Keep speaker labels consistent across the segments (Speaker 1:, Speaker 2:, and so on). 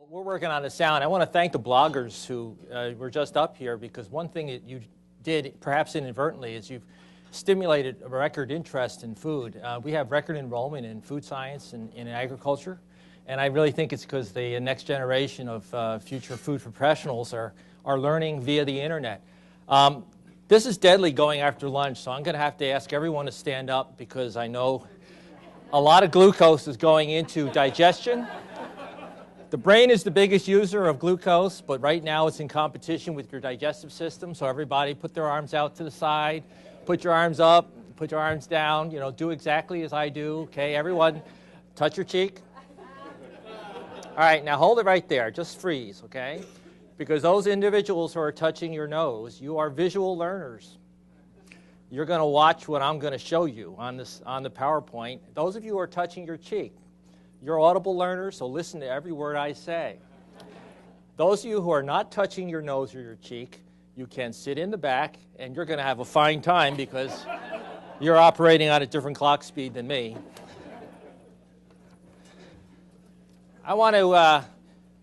Speaker 1: We're working on the sound. I want to thank the bloggers who were just up here, because one thing that you did, perhaps inadvertently, is you've stimulated a record interest in food. We have record enrollment in food science and in agriculture, and I really think it's because the next generation of future food professionals are learning via the internet. This is deadly going after lunch, so I'm going to have to ask everyone to stand up, because I know a lot of glucose is going into digestion. The brain is the biggest user of glucose, but right now it's in competition with your digestive system. So everybody put their arms out to the side, put your arms up, put your arms down, do exactly as I do. Okay, everyone, touch your cheek. All right, now hold it right there. Just freeze, okay? Because those individuals who are touching your nose, you are visual learners. You're going to watch what I'm going to show you on the PowerPoint. Those of you who are touching your cheek, you're audible learners, so listen to every word I say. Those of you who are not touching your nose or your cheek, you can sit in the back, and you're going to have a fine time because you're operating on a different clock speed than me. I want to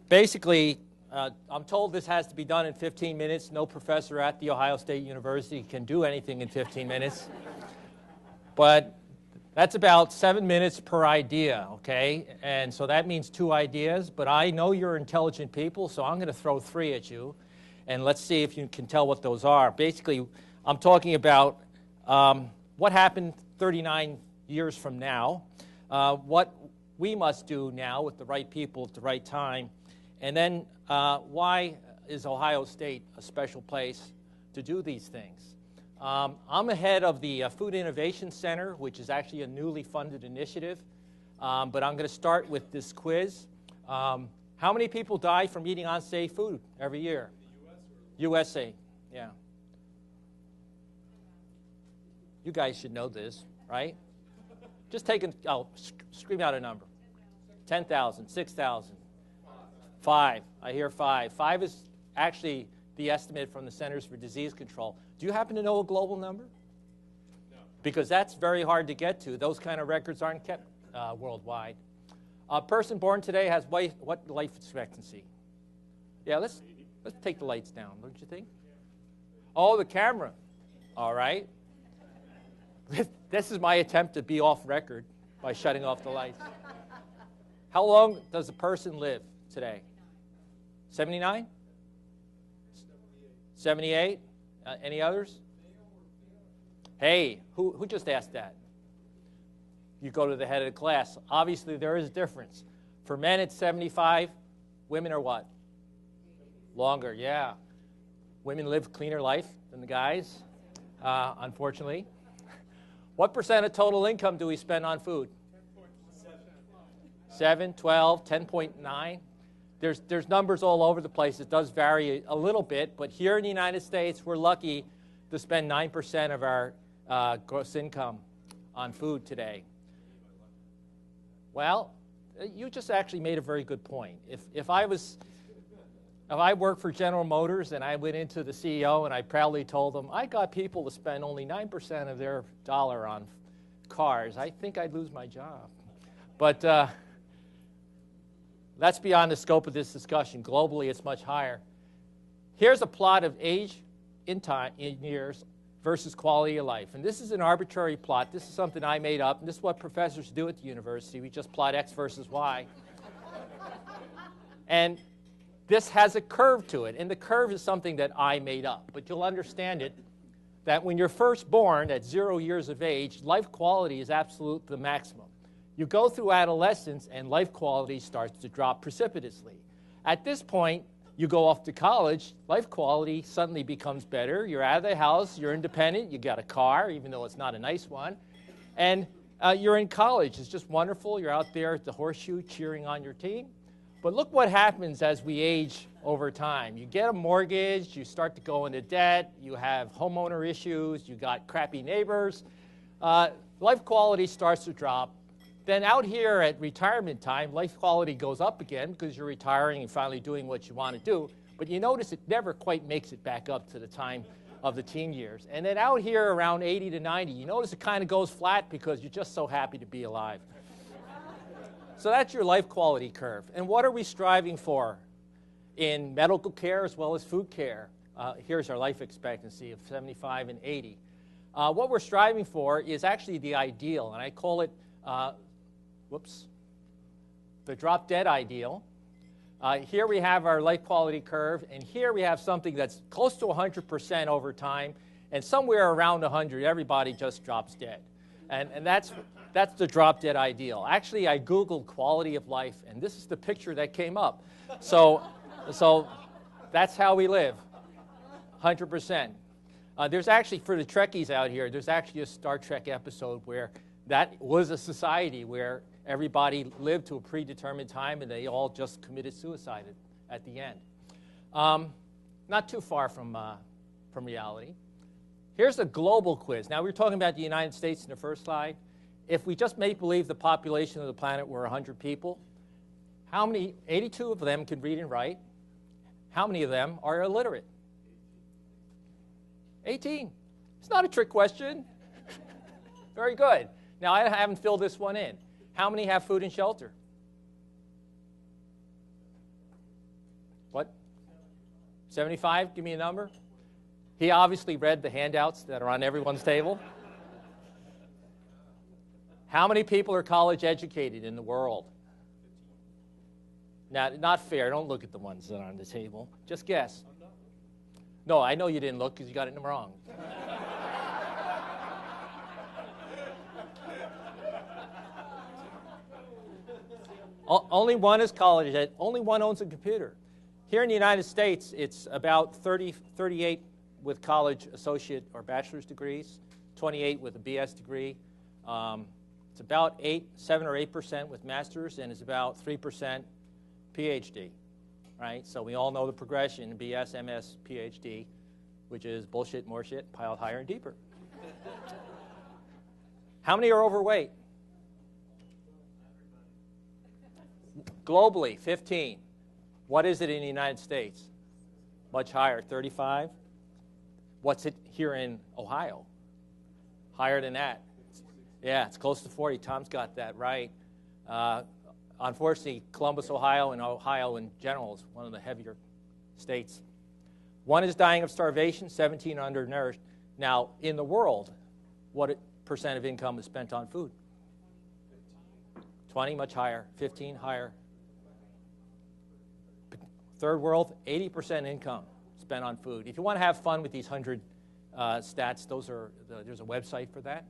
Speaker 1: basically, I'm told this has to be done in 15 minutes. No professor at The Ohio State University can do anything in 15 minutes. But that's about 7 minutes per idea, okay? And so that means 2 ideas, but I know you're intelligent people, so I'm going to throw 3 at you, and let's see if you can tell what those are. Basically, I'm talking about what happened 39 years from now, what we must do now with the right people at the right time, and then why is Ohio State a special place to do these things? I'm the head of the Food Innovation Center, which is actually a newly funded initiative. But I'm going to start with this quiz. How many people die from eating unsafe food every year? The U.S. USA, yeah. You guys should know this, right? Just scream out a number. 10,000, 6,000. 5. I hear 5. 5 is actually the estimate from the Centers for Disease Control. Do you happen to know a global number? No. Because that's very hard to get to. Those kind of records aren't kept worldwide. A person born today has what life expectancy? Yeah, let's take the lights down, don't you think? Oh, the camera. All right. This is my attempt to be off record by shutting off the lights. How long does a person live today? 79? 78? Any others? Hey, who just asked that? You go to the head of the class. Obviously, there is a difference. For men, it's 75. Women are what? Longer, yeah. Women live cleaner life than the guys, unfortunately. What percent of total income do we spend on food? 7, 12, 10.9. There's numbers all over the place. It does vary a little bit, but here in the United States, we're lucky to spend 9% of our gross income on food today. Well, you just actually made a very good point. If I worked for General Motors and I went into the CEO and I proudly told them, I got people to spend only 9% of their dollar on cars, I think I'd lose my job. But that's beyond the scope of this discussion. Globally, it's much higher. Here's a plot of age in years versus quality of life. And this is an arbitrary plot. This is something I made up, and this is what professors do at the university. We just plot X versus Y. And this has a curve to it, and the curve is something that I made up. But you'll understand it, that when you're first born at 0 years of age, life quality is absolute the maximum. You go through adolescence, and life quality starts to drop precipitously. At this point, you go off to college, life quality suddenly becomes better. You're out of the house, you're independent, you got a car, even though it's not a nice one, and you're in college. It's just wonderful. You're out there at the horseshoe cheering on your team. But look what happens as we age over time. You get a mortgage, you start to go into debt, you have homeowner issues, you got crappy neighbors. Life quality starts to drop. Then out here at retirement time, life quality goes up again because you're retiring and finally doing what you want to do. But you notice it never quite makes it back up to the time of the teen years. And then out here around 80 to 90, you notice it kind of goes flat because you're just so happy to be alive. So that's your life quality curve. And what are we striving for in medical care as well as food care? Here's our life expectancy of 75 and 80. What we're striving for is actually the ideal, and I call it, the drop-dead ideal. Here we have our life quality curve, and here we have something that's close to 100% over time, and somewhere around 100, everybody just drops dead. And that's the drop-dead ideal. Actually, I Googled quality of life, and this is the picture that came up. So that's how we live, 100%. There's actually, for the Trekkies out here, there's actually a Star Trek episode where that was a society where everybody lived to a predetermined time and they all just committed suicide at the end. Not too far from reality. Here's a global quiz. Now, we were talking about the United States in the first slide. If we just make believe the population of the planet were 100 people, how many, 82 of them can read and write, how many of them are illiterate? 18. It's not a trick question. Very good. Now, I haven't filled this one in. How many have food and shelter? What? 75? Give me a number. He obviously read the handouts that are on everyone's table. How many people are college educated in the world? Now, not fair. Don't look at the ones that are on the table. Just guess. No, I know you didn't look because you got it wrong. Only one is college ed. Only one owns a computer. Here in the United States, it's about 38 with college associate or bachelor's degrees, 28 with a BS degree. It's about 7 or 8% with masters, and it's about 3% PhD, right? So we all know the progression, BS, MS, PhD, which is bullshit, more shit, piled higher and deeper. How many are overweight? Globally, 15. What is it in the United States? Much higher, 35. What's it here in Ohio? Higher than that. Yeah, it's close to 40. Tom's got that right. Unfortunately, Columbus, Ohio, and Ohio in general is one of the heavier states. One is dying of starvation, 17 undernourished. Now, in the world, what percent of income is spent on food? 20, much higher. 15, higher. Third world, 80% income spent on food. If you want to have fun with these 100 stats, there's a website for that.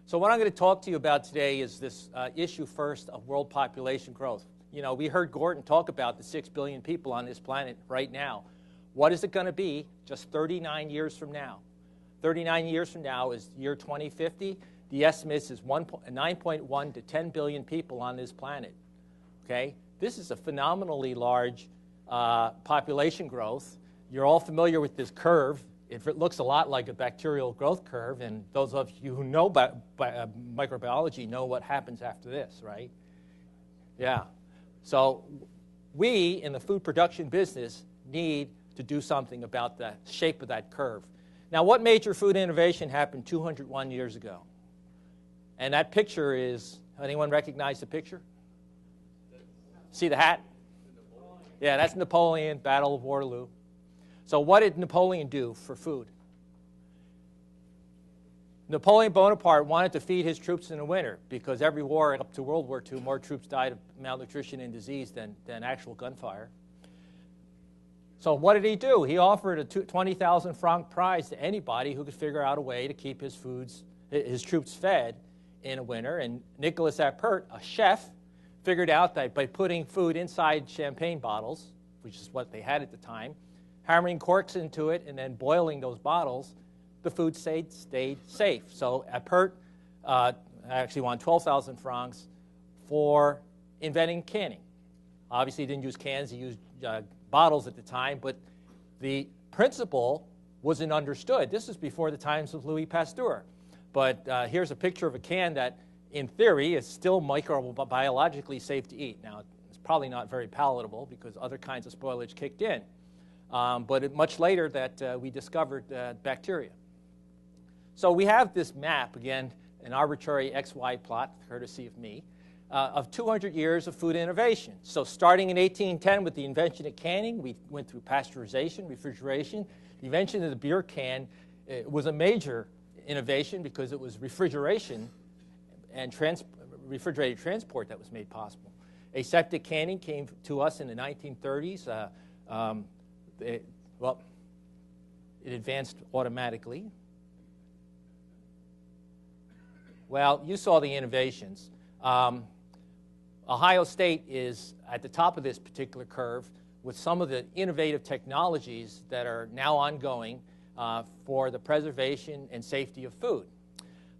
Speaker 1: So what I'm going to talk to you about today is this issue first of world population growth. You know, we heard Gordon talk about the 6 billion people on this planet right now. What is it going to be just 39 years from now? 39 years from now is year 2050. The estimate is 9.1 to 10 billion people on this planet. Okay? This is a phenomenally large population growth. You're all familiar with this curve. It looks a lot like a bacterial growth curve, and those of you who know microbiology know what happens after this, right? Yeah. So we, in the food production business, need to do something about the shape of that curve. Now, what major food innovation happened 201 years ago? And that picture is, anyone recognize the picture? See the hat? Yeah, that's Napoleon, Battle of Waterloo. So what did Napoleon do for food? Napoleon Bonaparte wanted to feed his troops in the winter because every war up to World War II, more troops died of malnutrition and disease than actual gunfire. So what did he do? He offered a 20,000 franc prize to anybody who could figure out a way to keep his troops fed in a winter. And Nicolas Appert, a chef, figured out that by putting food inside champagne bottles, which is what they had at the time, hammering corks into it and then boiling those bottles, the food stayed safe. So Appert actually won 12,000 francs for inventing canning. Obviously, he didn't use cans, he used bottles at the time, but the principle wasn't understood. This is before the times of Louis Pasteur. But here's a picture of a can that, in theory, is still microbiologically safe to eat. Now, it's probably not very palatable because other kinds of spoilage kicked in. But much later that we discovered bacteria. So we have this map, again, an arbitrary XY plot, courtesy of me, of 200 years of food innovation. So starting in 1810 with the invention of canning, we went through pasteurization, refrigeration. The invention of the beer can was a major innovation because it was refrigeration and refrigerated transport that was made possible. Aseptic canning came to us in the 1930s. It advanced automatically. Well, you saw the innovations. Ohio State is at the top of this particular curve with some of the innovative technologies that are now ongoing for the preservation and safety of food.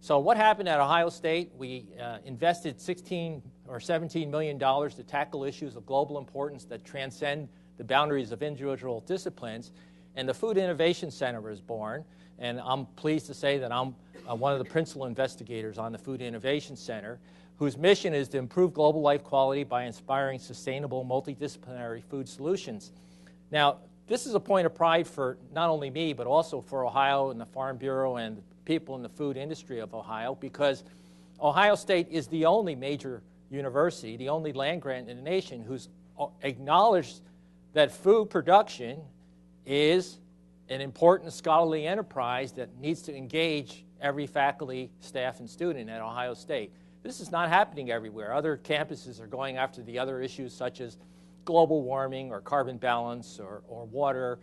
Speaker 1: So what happened at Ohio State? We invested $16 or $17 million to tackle issues of global importance that transcend the boundaries of individual disciplines, and the Food Innovation Center was born. And I'm pleased to say that I'm one of the principal investigators on the Food Innovation Center, whose mission is to improve global life quality by inspiring sustainable, multidisciplinary food solutions. Now, this is a point of pride for not only me, but also for Ohio and the Farm Bureau and the people in the food industry of Ohio, because Ohio State is the only major university, the only land-grant in the nation who's acknowledged that food production is an important scholarly enterprise that needs to engage every faculty, staff, and student at Ohio State. This is not happening everywhere. Other campuses are going after the other issues such as global warming or carbon balance or water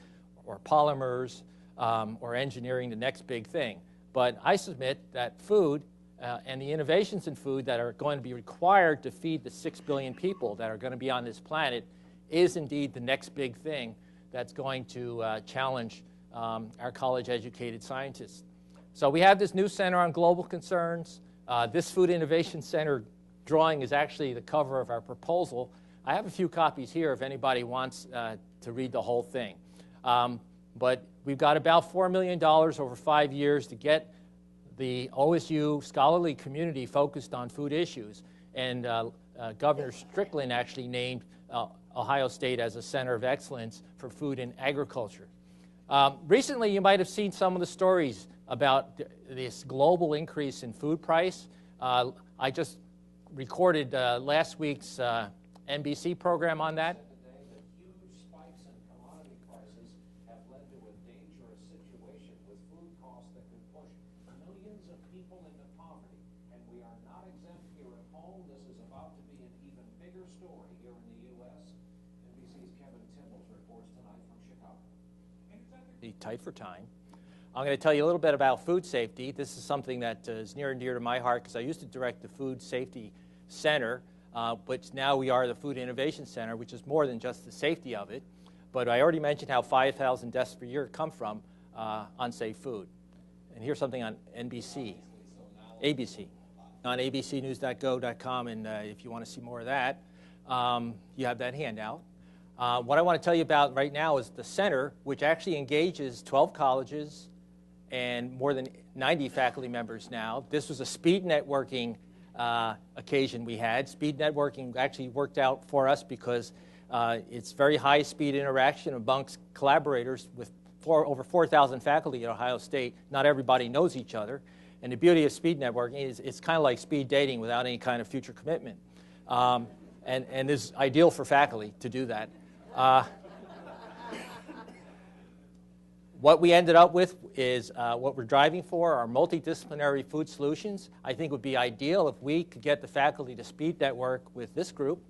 Speaker 1: or polymers or engineering, the next big thing. But I submit that food and the innovations in food that are going to be required to feed the 6 billion people that are going to be on this planet is indeed the next big thing that's going to challenge our college-educated scientists. So we have this new Center on Global Concerns. This Food Innovation Center drawing is actually the cover of our proposal. I have a few copies here if anybody wants to read the whole thing. But we've got about $4 million over 5 years to get the OSU scholarly community focused on food issues. And Governor Strickland actually named Ohio State as a center of excellence for food and agriculture. Recently, you might have seen some of the stories about this global increase in food price. I just recorded last week's NBC program on that.
Speaker 2: The huge spikes in commodity prices have led to a dangerous situation with food costs that can push millions of people into poverty. And we are not exempt here at home. This is about to be an even bigger story here in the U.S. NBC's Kevin Timble's reports tonight from Chicago.
Speaker 1: Be tight for time. I'm going to tell you a little bit about food safety. This is something that is near and dear to my heart because I used to direct the Food Safety Center, but now we are the Food Innovation Center, which is more than just the safety of it. But I already mentioned how 5,000 deaths per year come from unsafe food. And here's something on NBC, ABC, on abcnews.go.com, and if you want to see more of that, you have that handout. What I want to tell you about right now is the center, which actually engages 12 colleges and more than 90 faculty members now. This was a speed networking occasion we had. Speed networking actually worked out for us because it's very high-speed interaction amongst collaborators with over 4,000 faculty at Ohio State. Not everybody knows each other. And the beauty of speed networking is it's kind of like speed dating without any kind of future commitment. And is ideal for faculty to do that. What we ended up with is what we're driving for are multidisciplinary food solutions. I think it would be ideal if we could get the faculty to speed network with this group,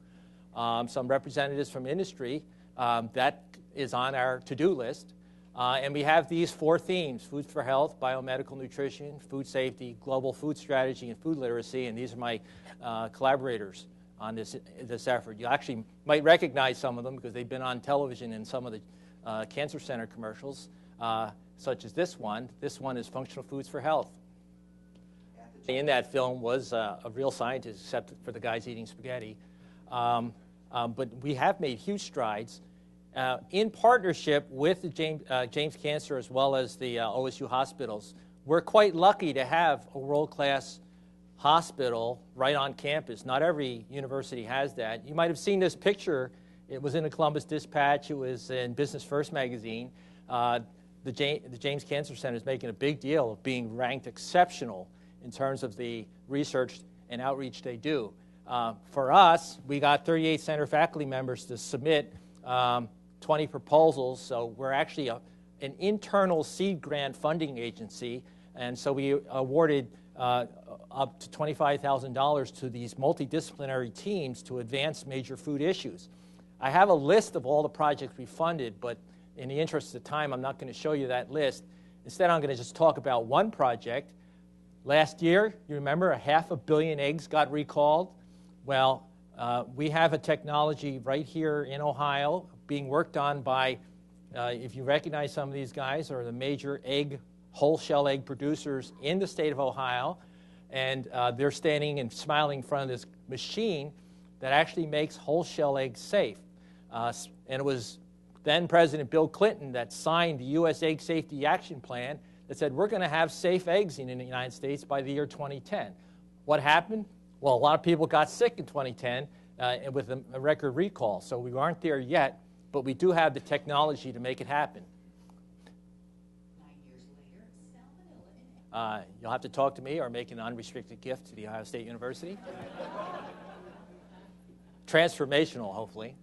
Speaker 1: some representatives from industry. That is on our to-do list. And we have these 4 themes: food for health, biomedical nutrition, food safety, global food strategy, and food literacy. And these are my collaborators on this effort. You actually might recognize some of them because they've been on television in some of the Cancer Center commercials, such as this one. This one is Functional Foods for Health. In that film was a real scientist, except for the guys eating spaghetti. But we have made huge strides in partnership with the James Cancer as well as the OSU hospitals. We're quite lucky to have a world-class hospital right on campus. Not every university has that. You might have seen this picture. It was in the Columbus Dispatch. It was in Business First magazine. The James Cancer Center is making a big deal of being ranked exceptional in terms of the research and outreach they do. For us, we got 38 center faculty members to submit 20 proposals, so we're actually an internal seed grant funding agency, and so we awarded up to $25,000 to these multidisciplinary teams to advance major food issues. I have a list of all the projects we funded, but in the interest of time, I'm not going to show you that list. Instead, I'm going to just talk about one project. Last year, you remember, 500 million eggs got recalled. Well, we have a technology right here in Ohio being worked on by, if you recognize some of these guys, are the major whole shell egg producers in the state of Ohio. And they're standing and smiling in front of this machine that actually makes whole shell eggs safe. And it was then President Bill Clinton that signed the U.S. Egg Safety Action Plan that said we're going to have safe eggs in the United States by the year 2010. What happened? Well, a lot of people got sick in 2010 with a record recall. So we aren't there yet, but we do have the technology to make it happen.
Speaker 3: 9 years later, salmonella in eggs.
Speaker 1: You'll have to talk to me or make an unrestricted gift to the Ohio State University. Transformational, hopefully.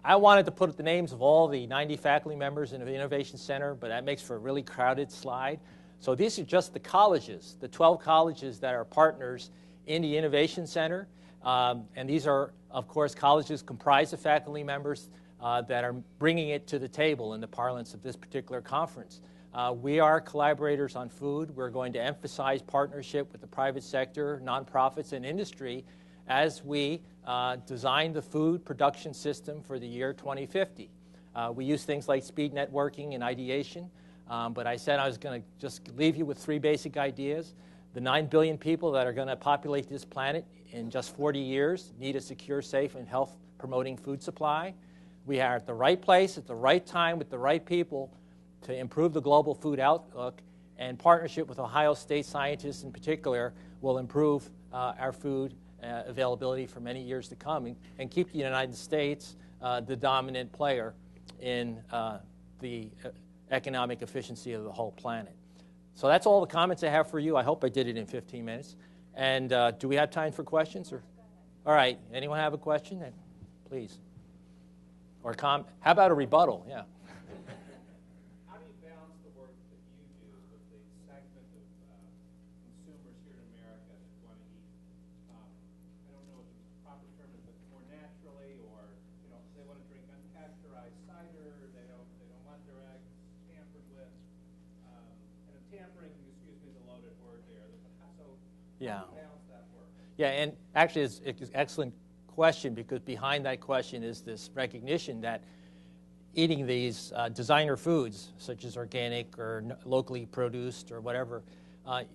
Speaker 1: I wanted to put the names of all the 90 faculty members in the Innovation Center, but that makes for a really crowded slide. So these are just the colleges, the 12 colleges that are partners in the Innovation Center. And these are, of course, colleges comprised of faculty members that are bringing it to the table in the parlance of this particular conference. We are collaborators on food. We're going to emphasize partnership with the private sector, nonprofits, and industry as we design the food production system for the year 2050. We use things like speed networking and ideation, but I said I was going to just leave you with 3 basic ideas. The 9 billion people that are going to populate this planet in just 40 years need a secure, safe, and health-promoting food supply. We are at the right place at the right time with the right people to improve the global food outlook, and partnership with Ohio State scientists in particular will improve our food availability for many years to come and keep the United States the dominant player in the economic efficiency of the whole planet. So that's all the comments I have for you. I hope I did it in 15 minutes. And do we have time for questions? Or? All right. Anyone have a question? Please. Or how about a rebuttal? Yeah.
Speaker 2: How do you balance the work that you do with the segment of consumers here in America that want to eat, I don't know what the proper term is, but more naturally, or they want to drink unpasteurized cider, they don't want their eggs tampered with. And tampering, excuse me, is a loaded word there. So
Speaker 1: Yeah.
Speaker 2: how do you balance that work?
Speaker 1: Yeah, and actually it's an excellent question, because behind that question is this recognition that eating these designer foods, such as organic or locally produced or whatever,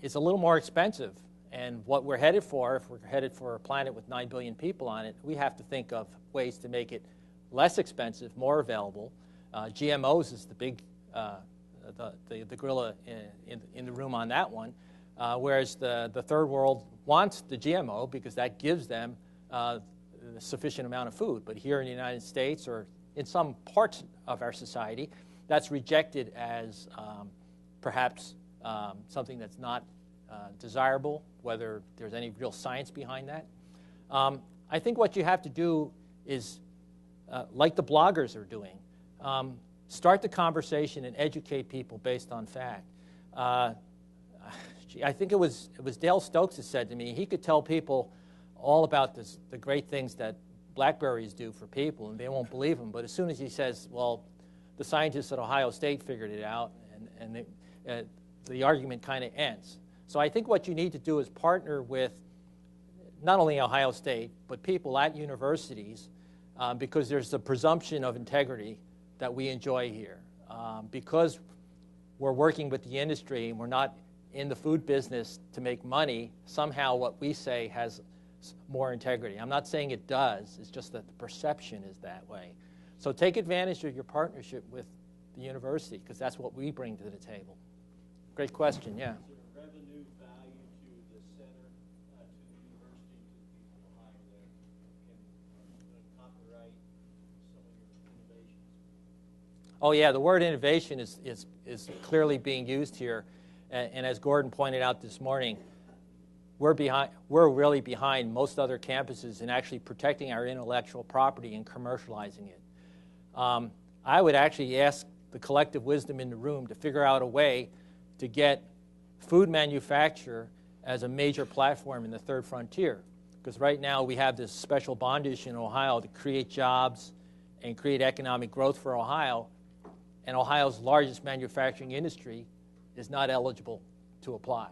Speaker 1: is a little more expensive. And what we're headed for, if we're headed for a planet with 9 billion people on it, we have to think of ways to make it less expensive, more available. GMOs is the big, the gorilla in the room on that one, whereas the third world wants the GMO because that gives them a sufficient amount of food. But here in the United States, or in some parts of our society, that's rejected as perhaps something that's not desirable, whether there's any real science behind that. I think what you have to do is, like the bloggers are doing, start the conversation and educate people based on fact. I think it was Dale Stokes that said to me he could tell people all about the great things that blackberries do for people, and they won't believe him. But as soon as he says, well, the scientists at Ohio State figured it out, and the argument kind of ends. So I think what you need to do is partner with not only Ohio State, but people at universities, because there's a presumption of integrity that we enjoy here. Because we're working with the industry and we're not in the food business to make money, somehow what we say has more integrity. I'm not saying it does, it's just that the perception is that way. So take advantage of your partnership with the university, because that's what we bring to the table. Great question, yeah.
Speaker 4: Is there a revenue value to the center, to the university, to the people behind there, can copyright some of your innovations?
Speaker 1: Oh yeah, the word innovation is clearly being used here. And as Gordon pointed out this morning, we're really behind most other campuses in actually protecting our intellectual property and commercializing it. I would actually ask the collective wisdom in the room to figure out a way to get food manufacture as a major platform in the third frontier. Because right now we have this special bond issue in Ohio to create jobs and create economic growth for Ohio, and Ohio's largest manufacturing industry is not eligible to apply.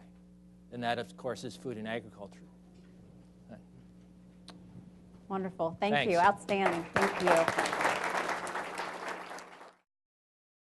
Speaker 1: And that, of course, is food and agriculture.
Speaker 5: Wonderful. Thank
Speaker 1: Thanks.
Speaker 5: you. Outstanding. Thank you.